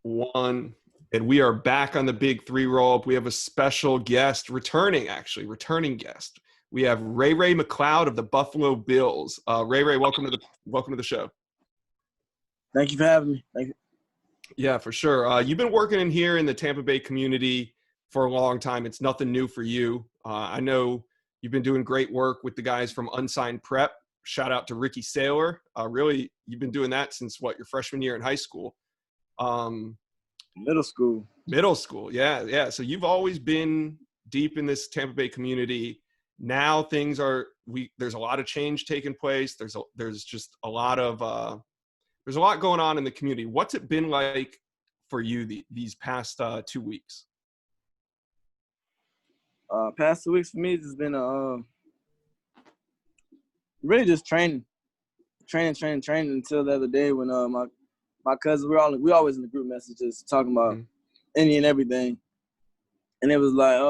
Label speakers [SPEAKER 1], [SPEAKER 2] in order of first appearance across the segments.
[SPEAKER 1] One, and we are back on the big three roll up. We have a special guest returning guest. We have Ray McCloud of the Buffalo Bills. Ray, welcome to the show.
[SPEAKER 2] Thank you for having me. Thank you.
[SPEAKER 1] Yeah, for sure. You've been working in here in the Tampa Bay community for a long time. It's nothing new for you. I know you've been doing great work with the guys from Unsigned Prep. Shout out to Ricky Saylor. Really, you've been doing that since your freshman year in high school.
[SPEAKER 2] Middle school.
[SPEAKER 1] Yeah. So you've always been deep in this Tampa Bay community. Now there's a lot of change taking place. There's just a lot going on in the community. What's it been like for you these past 2 weeks?
[SPEAKER 2] Past 2 weeks for me has been really just training until the other day when my cousins, we always in the group messages talking about any and everything. And it was like,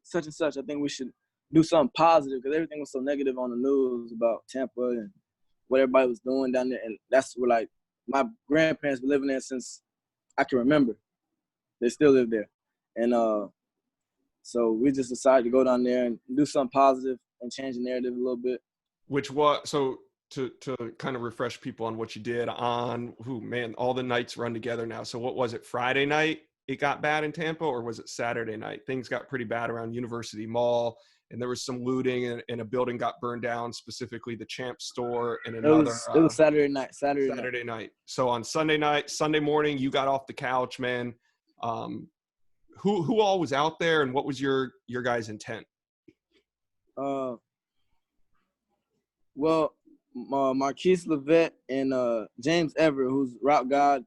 [SPEAKER 2] such and such, I think we should do something positive because everything was so negative on the news about Tampa and what everybody was doing down there. And that's where, like, my grandparents been living there since I can remember. They still live there. And so we just decided to go down there and do something positive and change the narrative a little bit.
[SPEAKER 1] To kind of refresh people on what you did on all the nights run together now. So what was it, Friday night it got bad in Tampa, or was it Saturday night? Things got pretty bad around University Mall, and there was some looting and a building got burned down, specifically the Champ store and another.
[SPEAKER 2] It was Saturday night.
[SPEAKER 1] Saturday night. So on Sunday morning, you got off the couch, man. Who all was out there, and what was your guys' intent?
[SPEAKER 2] Well, Marquise Levette and James Everett, who's route god,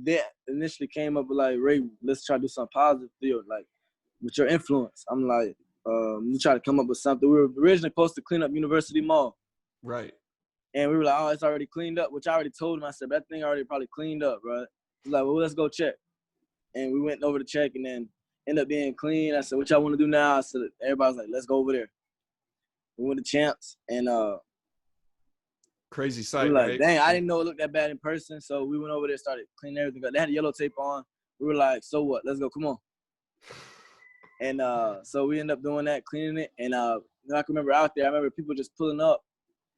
[SPEAKER 2] they initially came up with like, Ray, let's try to do something positive for you, like with your influence. I'm like, we try to come up with something. We were originally supposed to clean up University Mall.
[SPEAKER 1] Right.
[SPEAKER 2] And we were like, oh, it's already cleaned up, which I already told him. I said, that thing already probably cleaned up, right? He's like, well, let's go check. And we went over to check and then ended up being clean. I said, what y'all want to do now? I said, everybody was like, let's go over there. We went to Champs and
[SPEAKER 1] crazy sight,
[SPEAKER 2] we were like,
[SPEAKER 1] right?
[SPEAKER 2] dang, I didn't know it looked that bad in person. So we went over there, started cleaning everything up. They had yellow tape on. We were like, so what? Let's go. Come on. And so we ended up doing that, cleaning it. And I can remember out there, I remember people just pulling up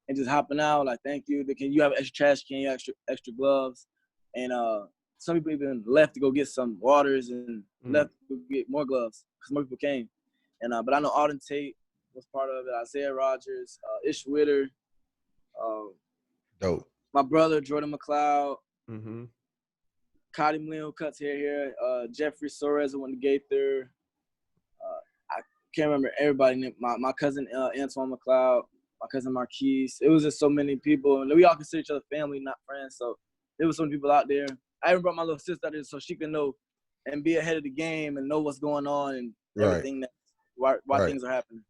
[SPEAKER 2] and just hopping out, like, thank you. Can you have extra trash can? You have extra gloves? And some people even left to go get some waters and left to get more gloves because more people came. And but I know Alden Tate was part of it, Isaiah Rogers, Ish Witter.
[SPEAKER 3] Dope.
[SPEAKER 2] My brother, Jordan McCloud.
[SPEAKER 1] Mm-hmm.
[SPEAKER 2] Cotty Mlin, who cuts hair here. Jeffrey Soares, who went to Gaither. I can't remember everybody. My cousin, Antoine McCloud. My cousin, Marquise. It was just so many people. And we all consider each other family, not friends. So there was so many people out there. I even brought my little sister out there so she can know and be ahead of the game and know what's going on and everything why things are happening.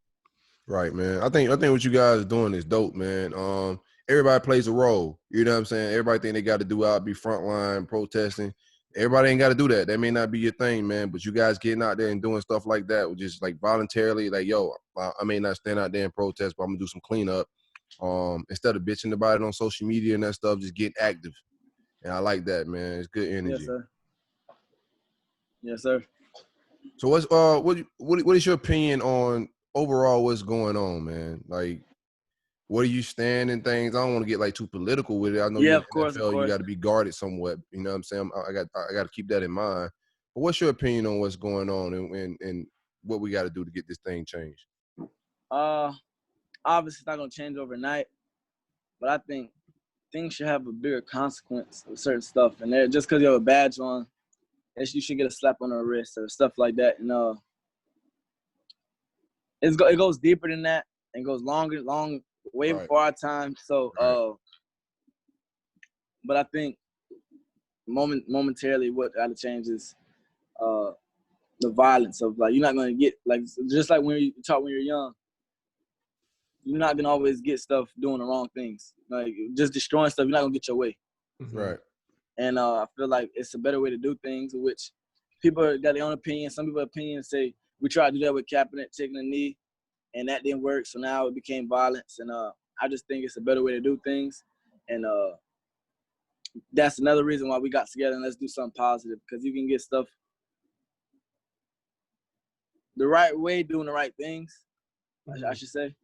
[SPEAKER 3] Right, man. I think what you guys are doing is dope, man. Everybody plays a role. You know what I'm saying? Everybody think they got to do out, be frontline, protesting. Everybody ain't got to do that. That may not be your thing, man. But you guys getting out there and doing stuff like that, just like voluntarily, like, yo, I may not stand out there and protest, but I'm gonna do some cleanup. Instead of bitching about it on social media and that stuff, just get active. And I like that, man. It's good energy.
[SPEAKER 2] Yes, sir. Yes, sir.
[SPEAKER 3] So what is your opinion on overall what's going on, man? Like, where do you stand in things? I don't want to get like too political with it. I know
[SPEAKER 2] of course.
[SPEAKER 3] you got to be guarded somewhat. You know what I'm saying? I got to keep that in mind. But what's your opinion on what's going on and what we got to do to get this thing changed?
[SPEAKER 2] Obviously it's not gonna change overnight, but I think things should have a bigger consequence of certain stuff. And just because you have a badge on, you should get a slap on the wrist or stuff like that. And it goes deeper than that and goes way before our time. So, but I think momentarily what got to change is the violence of, like, you're not going to get, like, just like when you talk when you're young, you're not going to always get stuff doing the wrong things. Like, just destroying stuff, you're not going to get your way.
[SPEAKER 3] Right.
[SPEAKER 2] And I feel like it's a better way to do things, which people got their own opinion. Some people's opinions say, we tried to do that with Kaepernick taking a knee, and that didn't work, so now it became violence. And I just think it's a better way to do things. And that's another reason why we got together and let's do something positive, because you can get stuff the right way, doing the right things, I should say.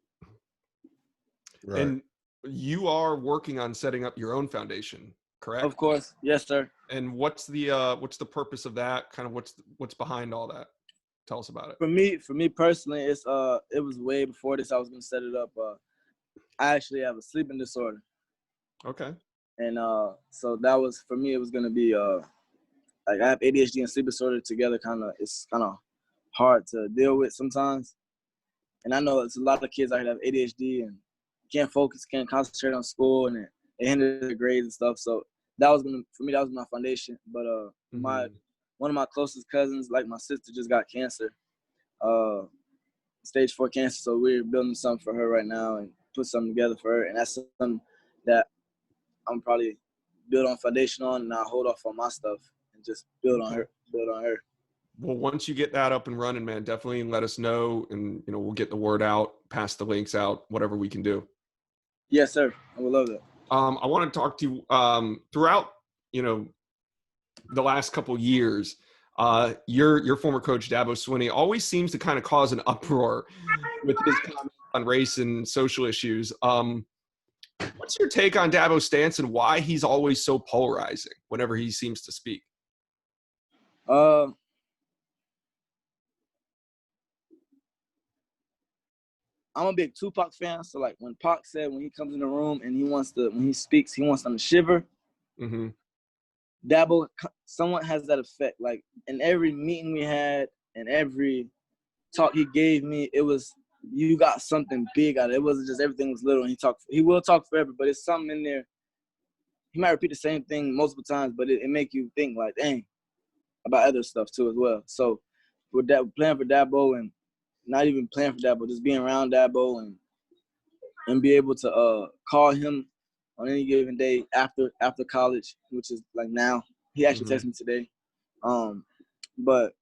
[SPEAKER 3] Right.
[SPEAKER 1] And you are working on setting up your own foundation, correct?
[SPEAKER 2] Of course. Yes, sir.
[SPEAKER 1] And what's the purpose of that? Kind of what's behind all that? Tell us about it.
[SPEAKER 2] For me personally, it was way before this I was gonna set it up. I actually have a sleeping disorder.
[SPEAKER 1] Okay.
[SPEAKER 2] And so that was, for me, it was gonna be like, I have ADHD and sleep disorder together. It's kind of hard to deal with sometimes. And I know it's a lot of kids out here that have ADHD and can't focus, can't concentrate on school, and it hinders their grades and stuff. So that was my foundation. But one of my closest cousins, like my sister, just got cancer, stage 4 cancer. So we're building something for her right now and put something together for her. And that's something that I'm probably build on foundation on, and I'll hold off on my stuff and just build on her.
[SPEAKER 1] Well, once you get that up and running, man, definitely let us know, and we'll get the word out, pass the links out, whatever we can do.
[SPEAKER 2] Yes, sir. I would love that.
[SPEAKER 1] I want to talk to you throughout, the last couple years. Your former coach Dabo Swinney always seems to kind of cause an uproar with his comments on race and social issues. What's your take on Dabo's stance and why he's always so polarizing whenever he seems to speak?
[SPEAKER 2] I'm a big Tupac fan, so like when Pac said when he comes in the room and when he speaks, he wants them to shiver.
[SPEAKER 1] Mm-hmm.
[SPEAKER 2] Dabo somewhat has that effect. Like in every meeting we had and every talk he gave me, it was, you got something big out of it. It wasn't just everything was little. And he will talk forever, but it's something in there. He might repeat the same thing multiple times, but it make you think like, dang, about other stuff too as well. So with that, playing for Dabo, and not even playing for Dabo, just being around Dabo and be able to call him on any given day after college, which is like now. He actually texted me today. But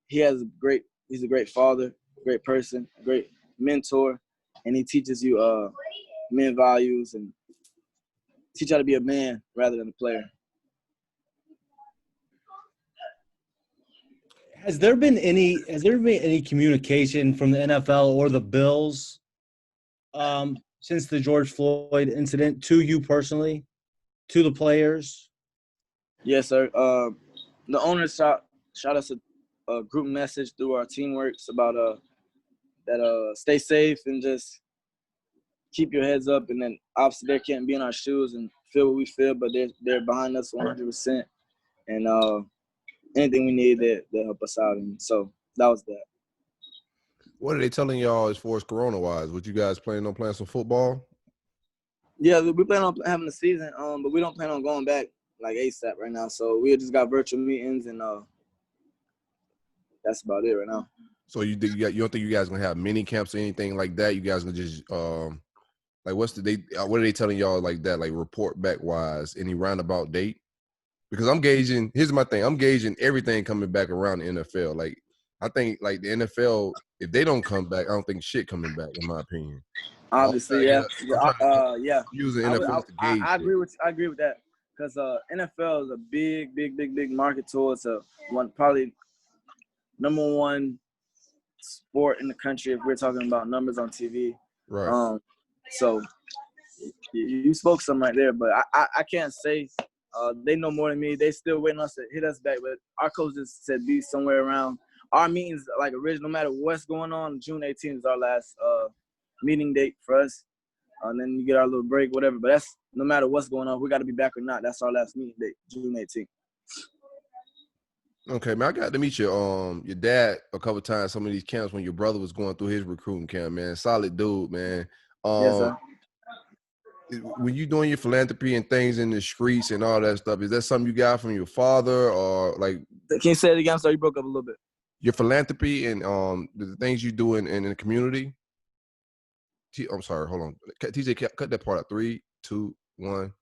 [SPEAKER 2] he's a great father, great person, great mentor, and he teaches you men values and teach you how to be a man rather than a player.
[SPEAKER 4] Has there been any communication from the NFL or the Bills since the George Floyd incident to you personally, to the players?
[SPEAKER 2] Yes, sir. The owner shot us a group message through our teamworks about that stay safe and just keep your heads up. And then obviously they can't be in our shoes and feel what we feel, but they're behind us 100%. And anything we need, they'll help us out. And so that was that.
[SPEAKER 3] What are they telling y'all as far as corona-wise? Would you guys planning on playing some football?
[SPEAKER 2] Yeah, we plan on having a season, but we don't plan on going back like ASAP right now. So we just got virtual meetings, and that's about it right now.
[SPEAKER 3] So you don't think you guys gonna have mini camps or anything like that? You guys gonna just like what are they telling y'all like that, like report back wise, any roundabout date? Because here's my thing, I'm gauging everything coming back around the NFL. Like I think like the NFL, if they don't come back, I don't think shit coming back, in my opinion.
[SPEAKER 2] Obviously, yeah.
[SPEAKER 3] I'm using NFL to gauge.
[SPEAKER 2] I agree with that, because NFL is a big market towards probably number one sport in the country if we're talking about numbers on TV.
[SPEAKER 3] Right.
[SPEAKER 2] So you spoke something right there, but I can't say. They know more than me. They still waiting on us to hit us back, but our coach just said be somewhere around. Our meetings, like original, no matter what's going on, June 18th is our last meeting date for us. And then you get our little break, whatever. But that's no matter what's going on, we got to be back or not. That's our last meeting date, June 18th.
[SPEAKER 3] Okay, man, I got to meet your dad a couple of times, some of these camps when your brother was going through his recruiting camp, man. Solid dude, man.
[SPEAKER 2] Yes, sir.
[SPEAKER 3] When you doing your philanthropy and things in the streets and all that stuff, is that something you got from your father, or like?
[SPEAKER 2] Can you say it again? I'm sorry, you broke up a little bit.
[SPEAKER 3] Your philanthropy and the things you do in the community. I'm sorry, hold on. TJ, cut that part out. 3, 2, 1.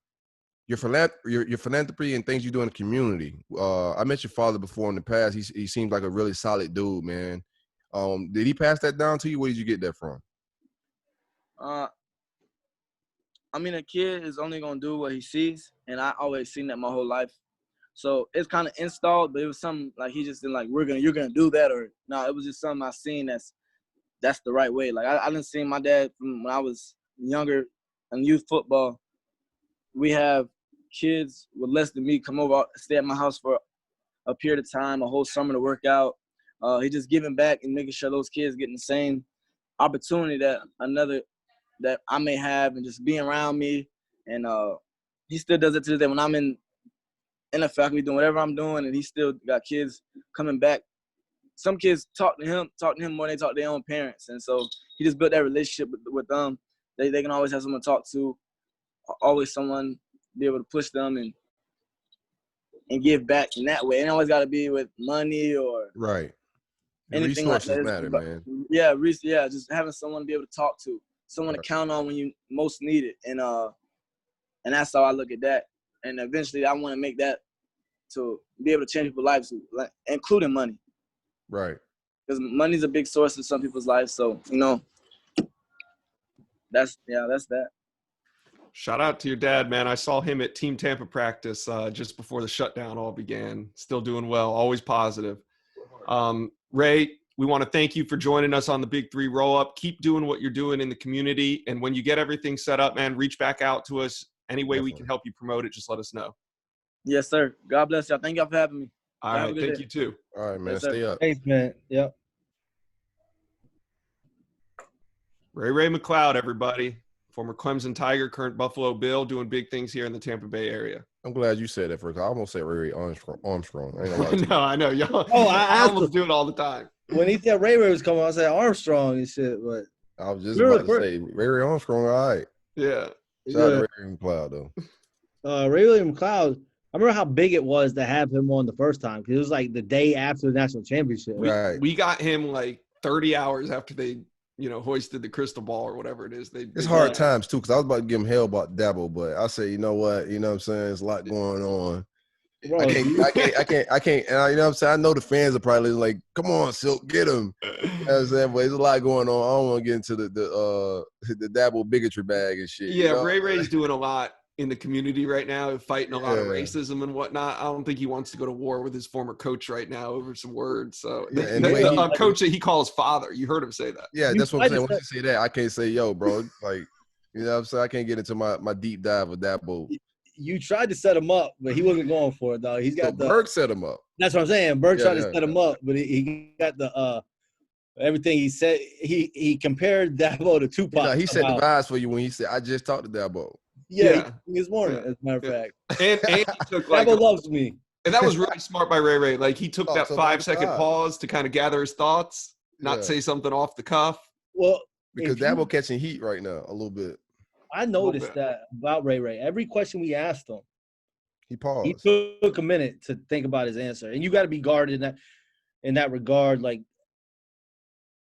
[SPEAKER 3] Your philanthropy and things you do in the community. I met your father before in the past. He seemed like a really solid dude, man. Did he pass that down to you? Where did you get that from?
[SPEAKER 2] I mean, a kid is only gonna do what he sees, and I always seen that my whole life. So it's kind of installed, but it was something like he just didn't like. You're gonna do that, or no? It was just something I seen that's the right way. Like I didn't see my dad from when I was younger in youth football. We have kids with less than me come over, stay at my house for a period of time, a whole summer to work out. He just giving back and making sure those kids getting the same opportunity that I may have, and just being around me. And he still does it to this day. When I'm in the faculty doing whatever I'm doing, and he still got kids coming back. Some kids talk to him more than they talk to their own parents. And so he just built that relationship with them. They can always have someone to talk to, always someone be able to push them and give back in that way. It ain't always got to be with money or
[SPEAKER 3] right.
[SPEAKER 2] anything
[SPEAKER 3] Resources
[SPEAKER 2] like that.
[SPEAKER 3] matter, man.
[SPEAKER 2] Yeah, just having someone to be able to talk to, someone to count on when you most need it. And that's how I look at that. And eventually I want to make that to be able to change people's lives, including money.
[SPEAKER 3] Right.
[SPEAKER 2] Because money's a big source in some people's lives. So, that's that.
[SPEAKER 1] Shout out to your dad, man. I saw him at Team Tampa practice just before the shutdown all began. Still doing well, always positive. Ray, we want to thank you for joining us on the Big Three Roll Up. Keep doing what you're doing in the community. And when you get everything set up, man, reach back out to us. Any way we can help you promote it, just let us know.
[SPEAKER 2] Yes, sir. God bless y'all. Thank y'all for having me.
[SPEAKER 1] All right. Thank you too.
[SPEAKER 3] All right, man.
[SPEAKER 2] Yes,
[SPEAKER 3] Stay up.
[SPEAKER 4] Thanks, man. Yep.
[SPEAKER 1] Ray McCloud, everybody. Former Clemson Tiger, current Buffalo Bill, doing big things here in the Tampa Bay area.
[SPEAKER 3] I'm glad you said that first. I almost said Ray Armstrong. I ain't gonna lie to you.
[SPEAKER 1] No, I know. Y'all,
[SPEAKER 4] I
[SPEAKER 1] almost do it all the time.
[SPEAKER 4] When he said Ray was coming, I said Armstrong and shit, but
[SPEAKER 3] I was just about to say Ray Armstrong, all right.
[SPEAKER 1] Yeah.
[SPEAKER 3] Shout out to Ray McCloud, though.
[SPEAKER 4] Ray McCloud, I remember how big it was to have him on the first time, because it was like the day after the national championship.
[SPEAKER 3] Right.
[SPEAKER 1] We got him like 30 hours after they, hoisted the crystal ball or whatever it is.
[SPEAKER 3] It's hard times, too, because I was about to give him hell about Dabo, but I say, you know what? You know what I'm saying? There's a lot going on. Bro, I can't. And you know what I'm saying? I know the fans are probably like, come on, Silk, get him. You know what I'm saying? But there's a lot going on. I don't want to get into the Dabo bigotry bag and shit.
[SPEAKER 1] Yeah, Ray's doing a lot in the community right now, fighting a lot of racism and whatnot. I don't think he wants to go to war with his former coach right now over some words. So a coach that he calls father, you heard him say that.
[SPEAKER 3] Yeah, that's what I'm saying. Once you say that, I can't say, yo, bro, like, you know what I'm saying? I can't get into my deep dive with Dabo.
[SPEAKER 4] You tried to set him up, but he wasn't going for it, dog. He's got
[SPEAKER 3] Berg set him up.
[SPEAKER 4] That's what I'm saying. Berg tried to set him up, but he got the everything he said. He compared Dabo to Tupac.
[SPEAKER 3] He set the vibes for you when he said, I just talked to Dabo.
[SPEAKER 4] Yeah. This morning, as a matter of fact.
[SPEAKER 1] And he took
[SPEAKER 4] Dabo loves me.
[SPEAKER 1] And that was really smart by Ray. Like, he took that 5-second pause to kind of gather his thoughts, not say something off the cuff.
[SPEAKER 4] Well,
[SPEAKER 3] because Dabo catching heat right now a little bit.
[SPEAKER 4] I noticed that about Ray. Every question we asked him,
[SPEAKER 3] he paused.
[SPEAKER 4] He took a minute to think about his answer. And you got to be guarded in that regard. Like,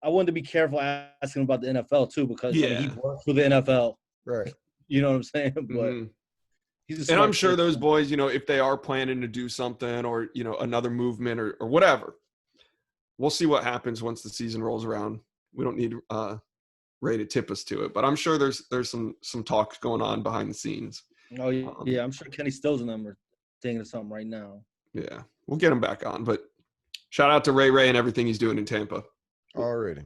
[SPEAKER 4] I wanted to be careful asking about the NFL, too, because he works for the NFL.
[SPEAKER 3] Right.
[SPEAKER 4] You know what I'm saying? But he's
[SPEAKER 1] and I'm sure those boys, if they are planning to do something or, another movement or whatever, we'll see what happens once the season rolls around. We don't need Ray to tip us to it, but I'm sure there's some talks going on behind the scenes.
[SPEAKER 4] Oh yeah, I'm sure Kenny Stills and them are thinking of something right now.
[SPEAKER 1] Yeah, we'll get him back on. But shout out to Ray and everything he's doing in Tampa.
[SPEAKER 3] Already.